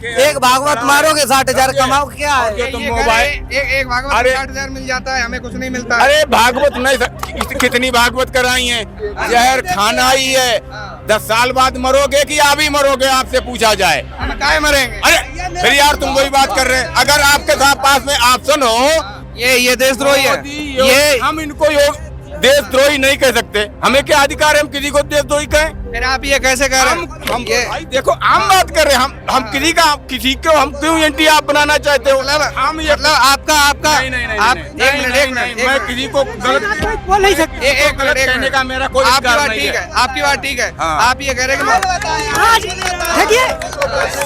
एक भागवत मारोगे 60,000 कमाओ क्या है? तुम मोबाइल एक भागवत 60,000 मिल जाता है, हमें कुछ नहीं मिलता। अरे भागवत नहीं, कितनी भागवत कराई है, जहर खाना ही है। 10 साल बाद मरोगे कि अभी मरोगे, आपसे पूछा जाए। हम काहे मरेंगे? अरे फिर यार तुम वही बात कर रहे हैं। अगर आपके साथ पास में ऑप्शन हो, ये देशद्रोही है। ये हम इनको देशद्रोही नहीं कह सकते। हमें क्या अधिकार है हम किसी को देशद्रोही कहें? फिर आप ये कैसे कह रहे हैं? हम भाई देखो आम बात कर रहे हैं। हम किसी को हम क्यों एंटी आप बनाना चाहते हो? हम ये मतलब आपका नहीं, आप एक मिनट मैं किसी को गलत बोल नहीं सकते। एक गलत कहने का मेरा कोई आपकी अधिकार बात नहीं ठीक है। है, आपकी बात ठीक है। हाँ। आप ये कह रहे हैं कि आज देखिए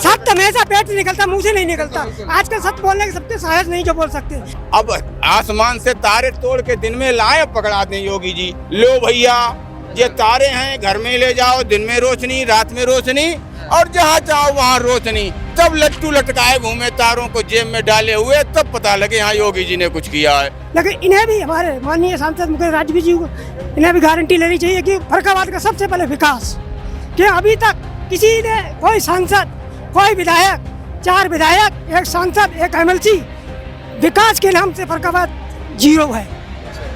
सत्य हमेशा पेट से निकलता, मुंह से नहीं निकलता। आजकल सत्य बोलने के सबके साहस नहीं जो बोल सकते। अब आसमान से तारे तोड़ के दिन में लाए पकड़ा दें योगी जी। लो भैया ये तारे हैं, घर में ले जाओ, दिन में रोशनी, रात में रोशनी, और जहाँ चाहो वहाँ रोशनी। तब लट्टू लटकाए घूमे तारों को जेब में डाले हुए, तब पता लगे यहाँ योगी जी ने कुछ किया है। लेकिन इन्हें भी हमारे माननीय सांसद मुकेश राजवी जी को इन्हें भी गारंटी लेनी चाहिए कि फर्रुखाबाद का सबसे पहले विकास, कि अभी तक किसी ने कोई सांसद, कोई विधायक, 4 विधायक, 1 सांसद, 1 MLC विकास के नाम से फर्रुखाबाद 0 है।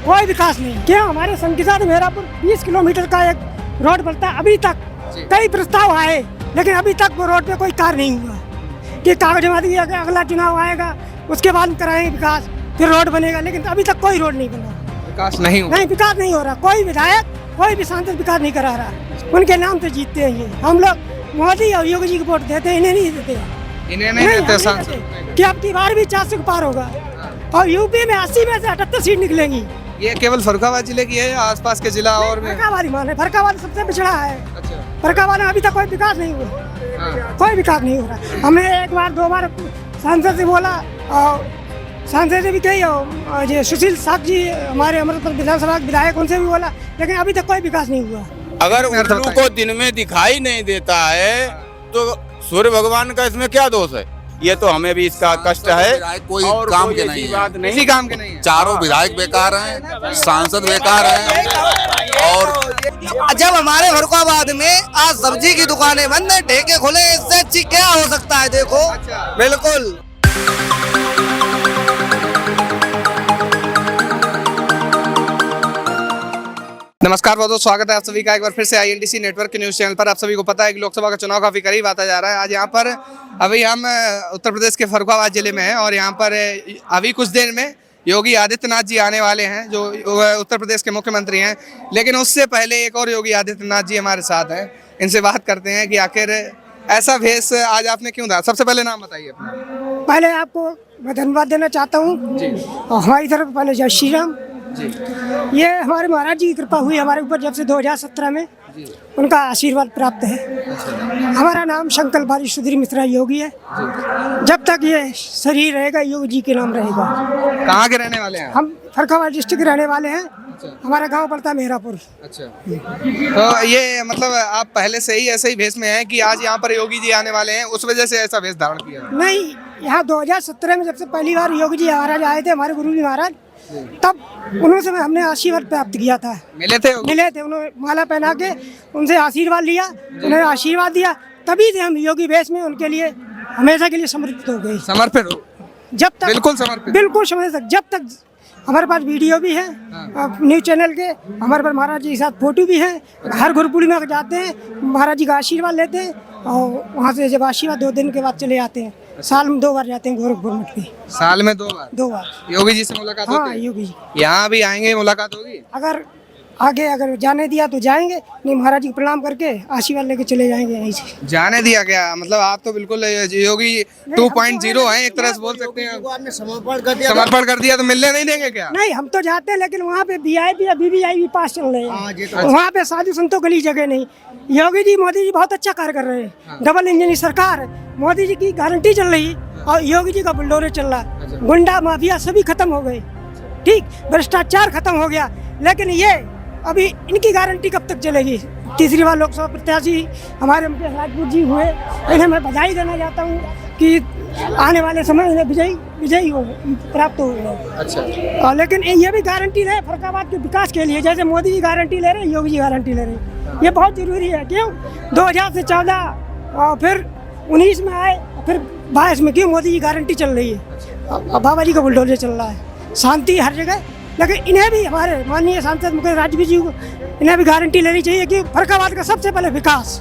कोई विकास नहीं। क्या हमारे संकिसा से मेहरापुर 20 किलोमीटर का एक रोड बनता है। अभी तक कई प्रस्ताव आए, लेकिन अभी तक वो रोड पे कोई कार्य नहीं हुआ। कि कागजमाती अगला चुनाव आएगा, उसके बाद कराएंगे विकास, फिर रोड बनेगा, लेकिन अभी तक कोई रोड नहीं बना। विकास नहीं हुआ। नहीं, विकास नहीं हो रहा। कोई विधायक, कोई भी सांसद विकास नहीं करा रहा। उनके नाम से जीतते हैं ये। हम लोग मोदी और योगी जी को वोट देते हैं, इन्हें नहीं देते। इन्हें नहीं देते सांसद। कि अब की बार भी 400 पार होगा और यूपी में 80 में से 78 सीट निकलेंगी। ये केवल फर्रुखाबाद जिले की है या आसपास के जिला और में? फर्रुखाबाद मान है। फर्रुखाबाद सबसे पिछड़ा है। अच्छा। फर्रुखाबाद में अभी तक कोई विकास नहीं हुआ। कोई विकास नहीं हो रहा। हमने 1 बार 2 बार सांसद से बोला, और सांसद से भी कही, और ये सुशील साग जी हमारे अमृतसर विधानसभा के विधायक, उनसे भी बोला, लेकिन अभी तक कोई विकास नहीं हुआ। अगर उल्लू को दिन में दिखाई नहीं देता है तो सूर्य भगवान का इसमें क्या दोष है? ये तो हमें भी इसका कष्ट है। कोई और काम कोई के ऐसी नहीं है। बात नहीं। किसी काम के नहीं है। चारों विधायक बेकार हैं, सांसद बेकार हैं, और जब हमारे फर्रुखाबाद में आज सब्जी की दुकानें बंद है, ठेके खुले, इससे अच्छी क्या हो सकता है? देखो बिल्कुल। नमस्कार, बहुत बहुत स्वागत है आप सभी का एक बार फिर से INTC नेटवर्क के न्यूज़ चैनल पर। आप सभी को पता है कि लोकसभा का चुनाव काफ़ी करीब आता जा रहा है। आज यहाँ पर अभी हम उत्तर प्रदेश के फर्रुखाबाद जिले में हैं, और यहाँ पर अभी कुछ देर में योगी आदित्यनाथ जी आने वाले हैं, जो उत्तर प्रदेश के मुख्यमंत्री हैं। लेकिन उससे पहले एक और योगी आदित्यनाथ जी हमारे साथ हैं, इनसे बात करते हैं कि आखिर ऐसा भेष आज आपने क्यों डाला। सबसे पहले नाम बताइए अपना। पहले आपको मैं धन्यवाद देना चाहता हूँ, और हमारी तरफ पहले जय श्री राम जी। ये हमारे महाराज जी की कृपा हुई हमारे ऊपर जब से 2017 में, उनका आशीर्वाद प्राप्त है। हमारा नाम शंकर बारी सुधीर मिश्रा योगी है। जब तक ये शरीर रहेगा, योगी जी के नाम रहेगा। कहाँ के रहने वाले हैं? हम फर्रुखाबाद डिस्ट्रिक्ट के रहने वाले हैं। हमारा गांव पड़ता है मेहरापुर। अच्छा, तो ये मतलब आप पहले से ही ऐसे ही भेष में हैं कि आज यहाँ पर योगी जी आने वाले हैं, उस वजह से ऐसा भेष धारण किया? नहीं, यहाँ 2017 में जब से पहली बार योगी जी महाराज आए थे, हमारे गुरु जी महाराज, तब उन्होंने हमने आशीर्वाद प्राप्त किया था। मिले थे उन्होंने माला पहना के उनसे आशीर्वाद लिया, उन्होंने आशीर्वाद दिया, तभी से हम योगी वेश में उनके लिए हमेशा के लिए समर्पित हो गए। समर्पित हो? जब तक बिल्कुल समर्पित, बिल्कुल समर्पित। जब तक हमारे पास वीडियो भी है न्यूज चैनल के, हमारे पास महाराज जी के साथ फोटो भी है। हर गुरु पूर्णिमा को जाते हैं, महाराज जी का आशीर्वाद लेते हैं, और वहाँ से जब आशीर्वाद 2 दिन के बाद चले आते हैं। साल में 2 बार जाते हैं गोरखपुर मठ पे। साल में 2 बार? 2 बार योगी जी से मुलाकात होती है? हाँ, योगी जी यहाँ भी आएंगे, मुलाकात होगी? अगर आगे जाने दिया तो जाएंगे, नहीं महाराज जी को प्रणाम करके आशीर्वाद लेके चले जाएंगे यहीं से। जाने दिया क्या? मतलब आप तो बिल्कुल योगी 2.0 हैं, एक तरह से बोल सकते हैं। समर्पण कर दिया तो मिलने नहीं देंगे क्या? नहीं, हम तो जाते हैं, लेकिन वहाँ पे VIP VVIP पास चल रहे हैं। वहाँ पे साधु संतों के लिए जगह नहीं। योगी जी, मोदी जी बहुत अच्छा कार्य कर रहे हैं। डबल इंजन की सरकार है, मोदी जी की गारंटी चल रही, और योगी जी का बुलडोजर चल रहा। गुंडा माफिया सभी खत्म हो गए, ठीक, भ्रष्टाचार खत्म हो गया। लेकिन ये अभी इनकी गारंटी कब तक चलेगी? तीसरी बार लोकसभा प्रत्याशी हमारे मुकेश राजपूत जी हुए, इन्हें मैं बधाई देना चाहता हूँ कि आने वाले समय में विजयी हो प्राप्त हो गए। अच्छा, लेकिन ये भी गारंटी रहे फर्रुखाबाद के विकास के लिए, जैसे मोदी जी गारंटी ले रहे हैं, योगी जी गारंटी ले रहे हैं। ये बहुत जरूरी है। क्यों? 2000 से 14 और फिर 19 में आए, फिर 22 में क्यों मोदी की गारंटी चल रही है, अब बाबा जी का बुलडोजर चल रहा है, शांति हर जगह। लेकिन इन्हें भी, हमारे माननीय सांसद मुकेश राजवी जी को, इन्हें भी गारंटी लेनी चाहिए कि फर्रुखाबाद का सबसे पहले विकास,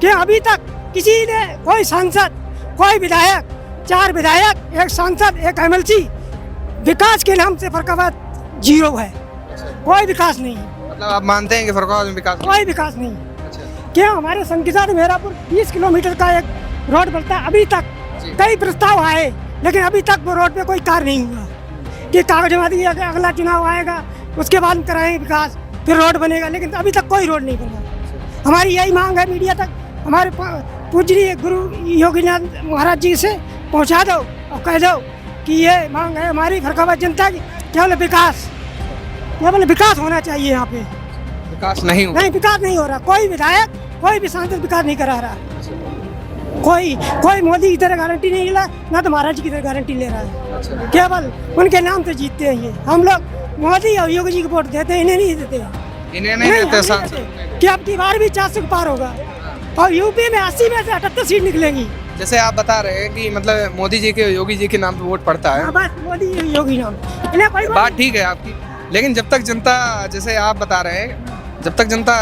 कि अभी तक किसी ने, कोई सांसद, कोई विधायक, 4 विधायक, 1 सांसद, 1 MLC, विकास के नाम से फर्रुखाबाद जीरो है, कोई विकास नहीं है। मतलब आप मानते हैं कि फर्रुखाबाद में विकास कोई विकास नहीं है। क्या हमारे संकिसा से मेहरापुर 20 किलोमीटर का एक रोड बनता है, अभी तक कई प्रस्ताव आए, लेकिन अभी तक वो रोड पे कोई कार्य नहीं हुआ। कि कागजवादी अगला चुनाव आएगा, उसके बाद कराएंगे विकास, फिर रोड बनेगा, लेकिन अभी तक कोई रोड नहीं बना। हमारी यही मांग है मीडिया तक, हमारे पूजनीय गुरु योगीनाथ महाराज जी से पहुंचा दो और कह दो कि ये मांग है हमारी फर्रुखाबाद जनता की, केवल विकास होना चाहिए यहाँ पे। विकास नहीं हुआ। नहीं, विकास नहीं हो रहा। कोई विधायक, कोई भी सांसद विकास नहीं करा रहा। कोई मोदी की तरह गारंटी नहीं ले, ना तो महाराज की तरह गारंटी ले रहा है। केवल उनके नाम से जीतते हैं ये। हम लोग मोदी और योगी जी को वोट देते हैं, इन्हें नहीं देते। इन्हें नहीं देते सांसद। कि अब की बार भी 400 के पार होगा और यूपी में 80 में से 78 सीट निकलेंगी। जैसे आप बता रहे हैं कि मतलब मोदी जी के, योगी जी के नाम पे वोट पड़ता है। हाँ, बस मोदी योगी नाम, इन्हें कोई बात ठीक है आपकी, लेकिन जब तक जनता, जैसे आप बता रहे हैं, जब तक जनता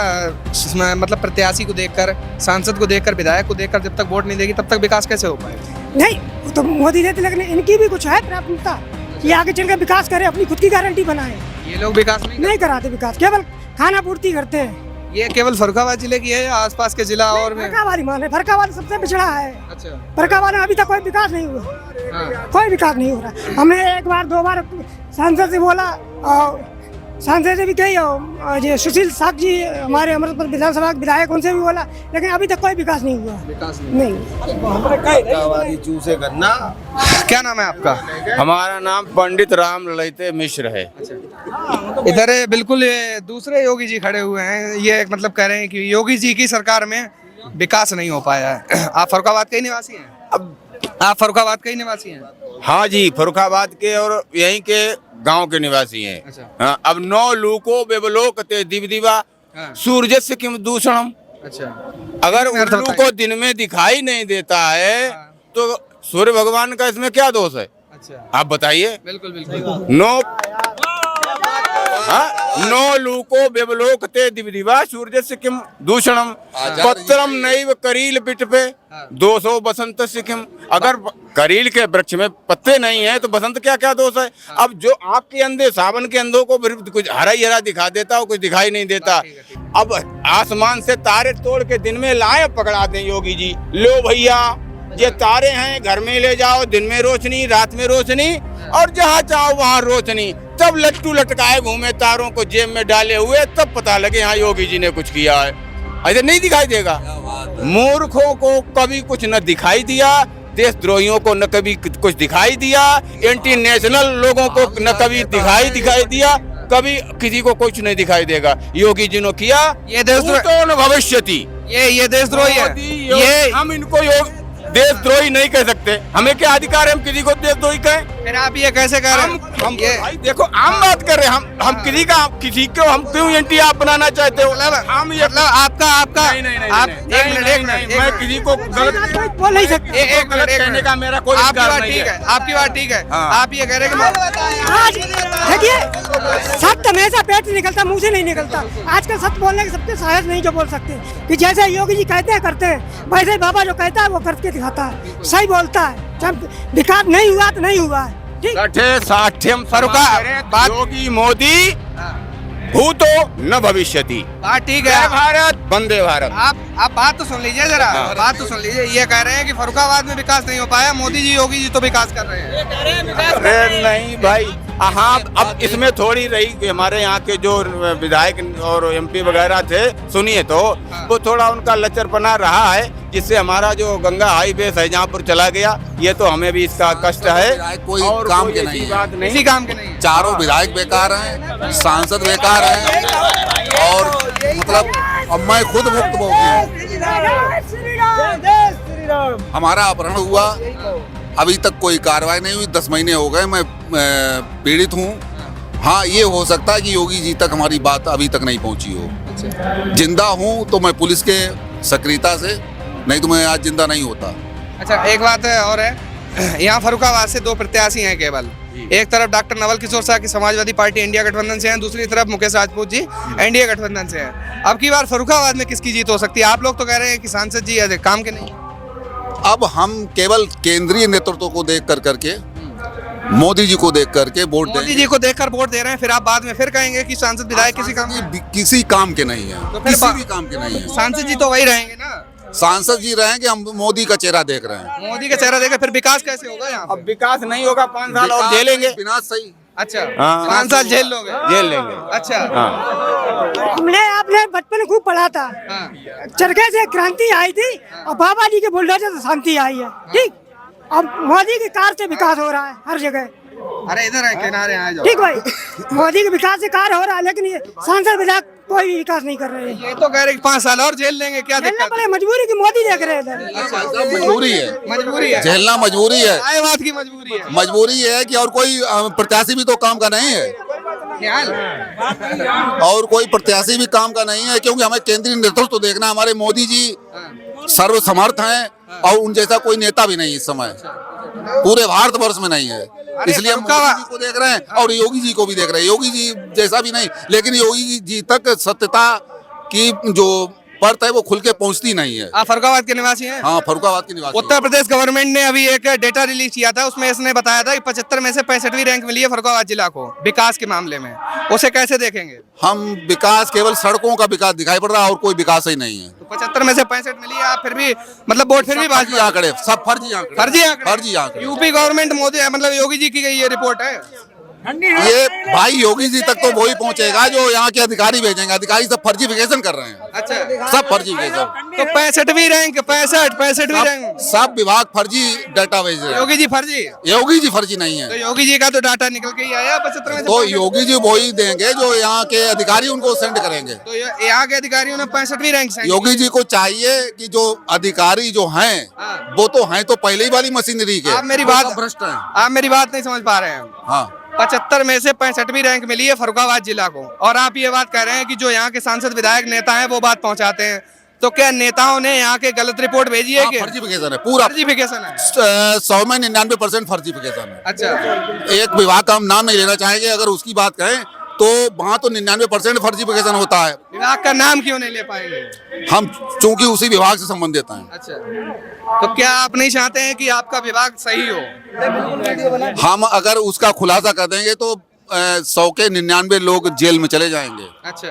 मतलब प्रत्याशी को देखकर, सांसद को देखकर, विधायक को देखकर जब तक वोट नहीं देगी, तब तक विकास कैसे हो पाएगा? नहीं, तो मोदी देते, लेकिन इनकी भी कुछ है प्राथमिकता, ये आगे चल के विकास करे, अपनी खुद की गारंटी बनाए। ये लोग विकास नहीं कराते विकास, केवल खाना पूर्ति करते हैं। ये केवल फर्रुखाबाद जिले की है या आसपास के जिला और में? फर्रुखाबाद ही माने, फर्रुखाबाद सबसे पिछड़ा है। अच्छा। फर्रुखाबाद में अभी तक कोई विकास नहीं हुआ। हाँ। कोई विकास नहीं हो रहा। हमने 1 बार 2 बार सांसद से बोला और सांसद से भी कही, और सुशील साहब जी हमारे अमृतसर विधानसभा के विधायक, उनसे भी बोला, लेकिन अभी तक कोई विकास नहीं हुआ। विकास नहीं। चूसे करना। क्या नाम है आपका? हमारा नाम पंडित राम ललिते मिश्र है। इधर बिल्कुल ये दूसरे योगी जी खड़े हुए हैं। ये एक मतलब कह रहे हैं कि योगी जी की सरकार में विकास नहीं हो पाया है। आप फर्रुखाबाद के ही निवासी हैं? आप फर्रुखाबाद के ही निवासी हैं? हाँ जी, फर्रुखाबाद के और यहीं के गांव के निवासी हैं। अच्छा। हाँ, अब 9 लूको बेबलोकते दिवा हाँ। सूर्यस्य किम दूषणम। अच्छा। अगर अर्थ उल्लू बताइए। को दिन में दिखाई नहीं देता है हाँ। तो सूर्य भगवान का इसमें क्या दोष है? अच्छा, आप बताइए। बिल्कुल बिल्कुल। नो लूको बेबलोकते दिवा सूर्यस्य किम दूषणम पत्रम नैव करील बिट पे 200 बसंत सिकिम। अगर करील के वृक्ष में पत्ते नहीं है तो बसंत क्या क्या दोष है? अब जो आपके अंधे, सावन के अंधों को कुछ हरा ही हरा दिखा देता हो, कुछ दिखाई नहीं देता। अब आसमान से तारे तोड़ के दिन में लाए, पकड़ा दें योगी जी। लो भैया, ये तारे हैं, घर में ले जाओ, दिन में रोशनी, रात में रोशनी, और जहाँ चाहो वहाँ रोशनी। तब लट्टू लटकाए घूमे तारों को जेब में डाले हुए, तब पता लगे हाँ योगी जी ने कुछ किया है। ऐसे नहीं दिखाई देगा। मूर्खों को कभी कुछ न दिखाई दिया, देशद्रोहियों को न कभी कुछ दिखाई दिया, एंटी नेशनल लोगों को न कभी दिखाई दिया, कभी किसी को कुछ नहीं दिखाई देगा। योगी जी ने किया, ये देशद्रोही, तो न भविष्यति। ये देशद्रोही है। ये हम इनको देशद्रोही नहीं कह सकते। हमें क्या अधिकार है हम किसी को देशद्रोही कहें? फिर आप ये कैसे कह रहे हैं? हम भाई देखो, आम बात कर रहे हैं। हम किसी को हम क्यों एंटी आप बनाना चाहते हो? हम ये मतलब आपका नहीं, आप एक मिनट, मैं किसी को गलत बोल नहीं सकते। एक मिनट कहने का मेरा कोई आपकी अधिकार बात नहीं ठीक है। है, आपकी बात ठीक है। हाँ। आप ये कह रहे हैं कि आज देखिए, सत्य हमेशा पेट से निकलता, मुंह से नहीं निकलता। आजकल सत्य बोलने के सबके साहस नहीं जो बोल सकते, कि जैसे योगी जी कहते हैं करते हैं, वैसे बाबा जो कहता है वो करके दिखाता है, सही बोलता है। जब विकास नहीं हुआ तो नहीं हुआ है। ठीक। फर्रुखाबाद योगी मोदी भूतो न भविष्यति। बात ठीक जय है। भारत, वंदे भारत। आप बात तो सुन लीजिए जरा, बात तो सुन लीजिए। ये कह रहे हैं कि फर्रुखाबाद में विकास नहीं हो पाया, मोदी जी, योगी जी तो विकास कर रहे हैं। अरे नहीं भाई, हाँ, अब इसमें थोड़ी रही कि हमारे यहाँ के जो विधायक और MP वगैरह थे, सुनिए तो वो थोड़ा उनका लचरपना रहा है, जिससे हमारा जो गंगा हाईवे शाहजहाँपुर चला गया। ये तो हमें भी इसका कष्ट है। कोई और काम कोई के ऐसी नहीं है। बात किसी काम के नहीं। चारों विधायक बेकार हैं, सांसद बेकार हैं, और मतलब अब मैं खुद मुक्त हूँ। हमारा अपहरण हुआ, अभी तक कोई कार्रवाई नहीं हुई। 10 महीने हो गए, मैं पीड़ित हूँ। हाँ, ये हो सकता है कि योगी जी तक हमारी बात अभी तक नहीं पहुँची हो। जिंदा हूँ तो मैं पुलिस के सक्रियता से, नहीं तो मैं आज जिंदा नहीं होता। अच्छा, एक बात और है, यहाँ फर्रुखाबाद से दो प्रत्याशी हैं केवल। एक तरफ डॉक्टर नवल किशोर शाह की समाजवादी पार्टी इंडिया गठबंधन से हैं, दूसरी तरफ मुकेश राजपूत जी एनडीए गठबंधन से हैं। अब की बार फर्रुखाबाद में किसकी जीत हो सकती है? आप लोग तो कह रहे हैं कि सांसद जी अधिक काम के नहीं। अब हम केवल केंद्रीय नेतृत्व को देख कर करके, मोदी जी को देख करके वोट मोदी देंगे। जी को देखकर वोट दे रहे हैं, फिर आप बाद में फिर कहेंगे कि सांसद विधायक किसी काम के नहीं है, तो फिर किसी भी काम के नहीं है। सांसद जी तो वही रहेंगे ना। सांसद जी रहेंगे, हम मोदी का चेहरा देख रहे हैं। मोदी का चेहरा देकर फिर विकास कैसे होगा यहाँ? अब विकास नहीं होगा, 5 साल और झेलेंगे। विनाश सही। अच्छा, हाँ। 5 साल झेल लोगे? झेल लेंगे। अच्छा, हमने आपने बचपन में खूब पढ़ा था, हाँ। चरखे से क्रांति आई थी और बाबा जी के बुलडोजर से शांति आई है। ठीक, अब मोदी की कार से विकास हो रहा है हर जगह। अरे इधर है, किनारे आ जाओ। ठीक भाई, मोदी के विकास से कार्य हो रहा है, लेकिन ये सांसद विधायक कोई भी विकास नहीं कर रहे हैं। ये तो कह रहे कि 5 साल और झेल लेंगे, क्या झेलना दिक्कत पड़े, मजबूरी की मोदी देख रहे हैं इधर। अच्छा, मजबूरी है, मजबूरी है, झेलना मजबूरी है। आए बात की मजबूरी है। मजबूरी है कि और कोई प्रत्याशी भी तो काम का नहीं है, ख्याल और कोई प्रत्याशी भी काम का नहीं है, क्योंकि हमें केंद्रीय नेतृत्व तो देखना। हमारे मोदी जी सर्वसमर्थ हैं और उन जैसा कोई नेता भी नहीं इस समय पूरे भारतवर्ष में नहीं है। इसलिए हम मोदी जी को देख रहे हैं और योगी जी को भी देख रहे हैं। योगी जी जैसा भी नहीं, लेकिन योगी जी तक सत्यता की जो परत है वो खुल के पहुंचती नहीं है। आप फर्रुखाबाद के निवासी हैं? हाँ, फर्रुखाबाद के निवासी। उत्तर प्रदेश गवर्नमेंट ने अभी एक डेटा रिलीज किया था, उसमें इसने बताया था कि 75 में से 65वीं रैंक मिली है फर्रुखाबाद जिला को विकास के मामले में। उसे कैसे देखेंगे? हम विकास केवल सड़कों का विकास दिखाई पड़ रहा है और कोई विकास ही नहीं है। तो 75 में से 65 मिली है, आप फिर भी मतलब वोट फिर भी फर्जी आंकड़े, सब फर्जी आंकड़े, फर्जी आंकड़े। यूपी गवर्नमेंट मोदी मतलब योगी जी की ये रिपोर्ट है। ये भाई योगी जी तक तो वही पहुंचेगा जो यहाँ के अधिकारी भेजेंगे। अधिकारी सब फर्जीफिकेशन कर रहे हैं। अच्छा, सब फर्जीफिकेशन। तो 65वीं रैंक 65वीं रैंक सब विभाग फर्जी डाटा भेज रहे हैं। योगी जी फर्जी? योगी जी फर्जी नहीं है। तो योगी जी का तो डाटा निकल के ही आया 75 में से। तो योगी जी वही देंगे जो यहाँ के अधिकारी उनको सेंड करेंगे। तो यहाँ के अधिकारियों ने 65वीं रैंक से। योगी जी को चाहिए कि जो अधिकारी जो हैं वो तो हैं तो पहले ही वाली मशीनरी के। आप मेरी बात भ्रष्ट हैं। आप मेरी बात नहीं समझ पा रहे हैं। हाँ, 75 में से 65वीं रैंक मिली है फर्रुखाबाद जिला को, और आप ये बात कह रहे हैं कि जो यहाँ के सांसद विधायक नेता हैं वो बात पहुंचाते हैं। तो क्या नेताओं ने यहाँ के गलत रिपोर्ट भेजी है? कि फर्जीफिकेशन है, पूरा फर्जीफिकेशन है। 100 में 99% फर्जीफिकेशन है। अच्छा, एक विभाग का हम नाम नहीं लेना चाहेंगे, अगर उसकी बात कहें तो वहाँ तो 99% फर्जीफिकेशन होता है। विभाग का नाम क्यों नहीं ले पाएंगे? हम चूंकि उसी विभाग से संबंधित हैं। अच्छा, तो क्या आप नहीं चाहते हैं कि आपका विभाग सही हो? हम अगर उसका खुलासा कर देंगे तो 100 के 99 लोग जेल में चले जाएंगे। अच्छा,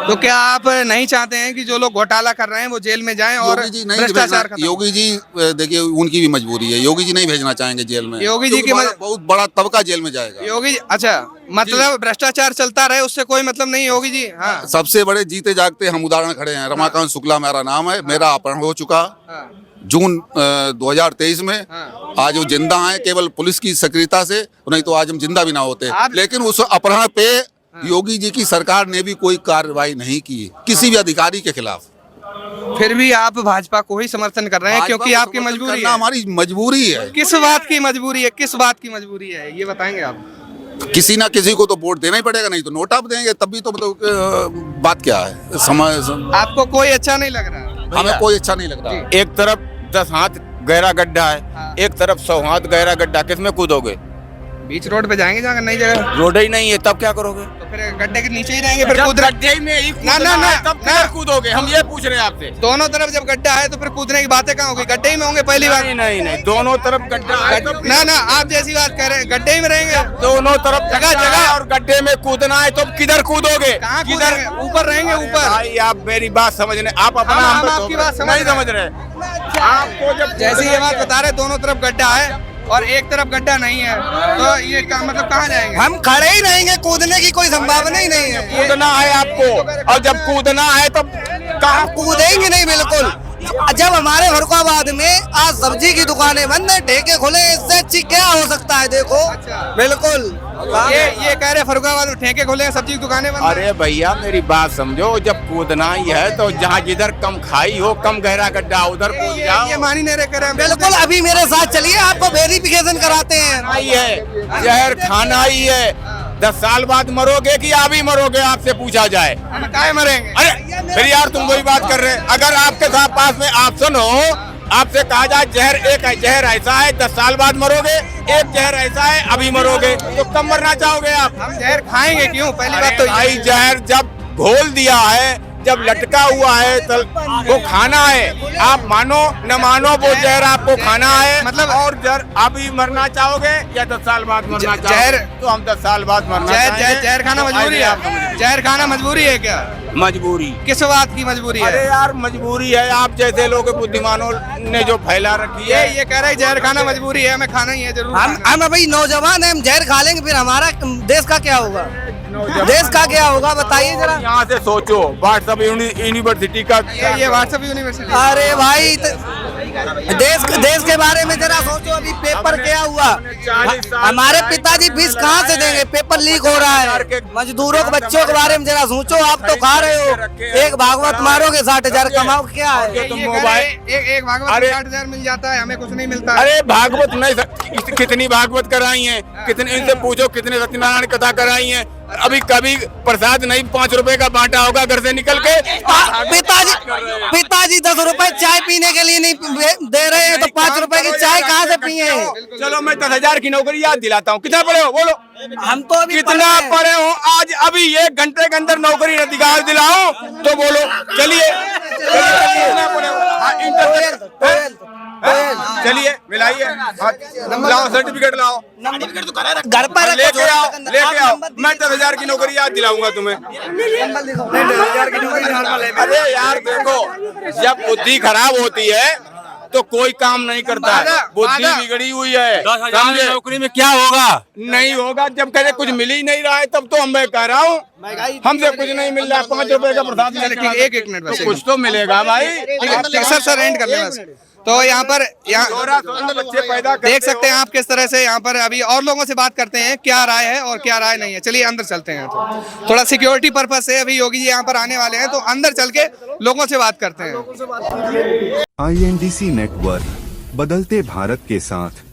तो क्या आप नहीं चाहते हैं कि जो लोग घोटाला कर रहे हैं वो जेल में जाएं और योगी जी नहीं भ्रष्टाचार भेजना, योगी जी देखिए उनकी भी मजबूरी है। योगी जी नहीं भेजना चाहेंगे जेल में। योगी जी की बहुत बड़ा तबका जेल में जाएगा। योगी अच्छा, मतलब भ्रष्टाचार चलता रहे उससे कोई मतलब नहीं। योगी जी हाँ, सबसे बड़े जीते जागते हम उदाहरण खड़े हैं। रमाकांत शुक्ला मेरा नाम है, मेरा अपहरण हो चुका जून 2023 में। आज वो जिंदा हैं केवल पुलिस की सक्रियता से, नहीं तो आज हम जिंदा भी ना होते। लेकिन उस अपहरण पे योगी जी की सरकार ने भी कोई कार्रवाई नहीं की किसी भी अधिकारी के खिलाफ। फिर भी आप भाजपा को ही समर्थन कर रहे हैं क्योंकि आपकी मजबूरी है। हमारी मजबूरी है। किस बात की मजबूरी है? किस बात की मजबूरी है ये बताएंगे आप? किसी ना किसी को तो वोट देना ही पड़ेगा, नहीं तो नोट आप देंगे तब भी। तो मतलब बात क्या है? समय आपको कोई अच्छा नहीं लग रहा? हमें कोई अच्छा नहीं लग रहा। एक तरफ 10 हाथ गहरा गड्ढा है, एक तरफ 100 हाथ गहरा गड्ढा, किसमें कूदोगे? बीच रोड पे जाएंगे जहाँ नई जगह रोड ही नहीं है, तब क्या करोगे? तो फिर गड्ढे के नीचे ही रहेंगे, फिर जब कूद गड्ढे में ही कूदना है, तब क्या कूदोगे? हम ये पूछ रहे हैं आपसे। दोनों तरफ जब गड्ढा है तो फिर कूदने की बातें कहाँ होगी? गड्ढे ही में होंगे पहली बार। नहीं, दोनों तरफ गड्ढा है। ना आप जैसी बात कह रहे हैं, गड्ढे ही में रहेंगे दोनों तरफ जगह और गड्ढे में कूदना है तो किधर कूदोगे? कहाँ किधर? ऊपर रहेंगे ऊपर। भाई आप मेरी बात समझ रहे, आप अपना हम आपकी बात नहीं समझ रहे। आपको जब जैसी ये बात बता रहे दोनों तरफ गड्ढा है और एक तरफ गड्ढा नहीं है, तो ये मतलब कहाँ जाएंगे? हम खड़े ही रहेंगे, कूदने की कोई संभावना ही नहीं है। कूदना है आपको, और जब कूदना है तो कहाँ कूदेंगे नहीं बिल्कुल। जब हमारे फर्रुखाबाद में आज सब्जी की दुकानें बंद है, ठेके खुले, इससे अच्छी क्या हो सकता है? देखो बिल्कुल ये कह रहे फर्रुखाबाद में ठेके खुले हैं, सब्जी की दुकानें बंद। अरे भैया मेरी बात समझो, जब कूदना ही है तो जहाँ जिधर कम खाई हो, कम गहरा गड्ढा उधर कूद जाओ। ये मानी नहीं रहे। बिल्कुल, अभी मेरे साथ चलिए, आपको वेरिफिकेशन कराते हैं। है जहर खाना ही है। 10 साल बाद मरोगे कि अभी मरोगे? आपसे पूछा जाए। हम काहे मरेंगे? अरे फिर यार तुम वही बात कर रहे हैं। अगर आपके साथ पास में ऑप्शन हो आपसे कहा जाए जहर एक है, जहर ऐसा है 10 साल बाद मरोगे, एक जहर ऐसा है अभी मरोगे, तो कब मरना चाहोगे आप? हम जहर खाएंगे क्यों? पहली बात तो भाई जहर जब घोल दिया है, जब लटका हुआ है तो वो खाना है। आप मानो न मानो वो जहर आपको खाना है। मतलब और जहर अभी मरना चाहोगे या 10 साल बाद मरना जहर- चाहोगे? तो हम 10 साल बाद मरना चाहेंगे। जहर खाना मजबूरी है? जहर खाना मजबूरी है क्या? मजबूरी किस बात की मजबूरी अरे है? यार मजबूरी है। आप जैसे लोग बुद्धिमानों ने जो फैला रखी है। ये कह रहे हैं जहर खाना मजबूरी है, हमें खाना ही है जरूर। हम अभी नौजवान हैं, हम जहर खा लेंगे फिर हमारा देश का क्या होगा? देश का क्या होगा बताइए जरा। यहाँ से सोचो व्हाट्सएप यूनिवर्सिटी का ये व्हाट्सएप यूनिवर्सिटी। अरे भाई देश के बारे में जरा सोचो। अभी पेपर क्या हुआ? हमारे पिताजी फीस कहाँ से देंगे? पेपर लीक हो रहा है। मजदूरों के बच्चों के बारे में जरा सोचो। आप तो खा रहे हो, एक भागवत मारोगे 60,000 कमाओ क्या है? तो ये कह रहे मोबाइल हैं, एक भागवत अरे- 60,000 मिल जाता है, हमें कुछ नहीं मिलता है। अरे भागवत नहीं, कितनी भागवत कराई है, कितने इनसे पूछो कितने सत्यनारायण कथा कराई है। अभी कभी प्रसाद नहीं 5 रुपए का बांटा होगा घर से निकल के। पिताजी 10 रुपए चाय पीने के लिए नहीं दे रहे हैं तो 5 रुपए की चाय कहाँ से पिए? चलो मैं 10,000 की नौकरी याद दिलाता हूँ। कितना पढ़े हो बोलो? हम तो अभी कितना पढ़े हो? आज अभी 1 घंटे के अंदर नौकरी दिखा दिलाओ तो बोलो। चलिए कितना पढ़े हो? हाँ, इंटर चलिए मिलाइए, लाओ सर्टिफिकेट लाओ, घर पर लेके आओ लेके आओ। मैं 10,000 की नौकरी याद दिलाऊंगा तुम्हें। अरे यार देखो, जब बुद्धि खराब होती है तो कोई काम नहीं करता है। बुद्धि बिगड़ी हुई है। 10,000 नौकरी में क्या होगा? नहीं होगा। जब कहे कुछ मिल ही नहीं रहा है तब तो मैं कह रहा हूँ हमसे कुछ नहीं मिल रहा है। 5 रुपए का प्रसाद एक मिनट बस, तो कुछ तो मिलेगा भाई। सर एंड कर ले बस। तो यहाँ पर बच्चे पैदा देख सकते हैं आप किस तरह से यहाँ पर अभी और लोगों से बात करते हैं क्या राय है और क्या राय नहीं है। चलिए अंदर चलते हैं। तो थोड़ा सिक्योरिटी पर्पस से अभी योगी जी यहाँ पर आने वाले हैं, तो अंदर चल के लोगों से बात करते हैं। INDC नेटवर्क, बदलते भारत के साथ।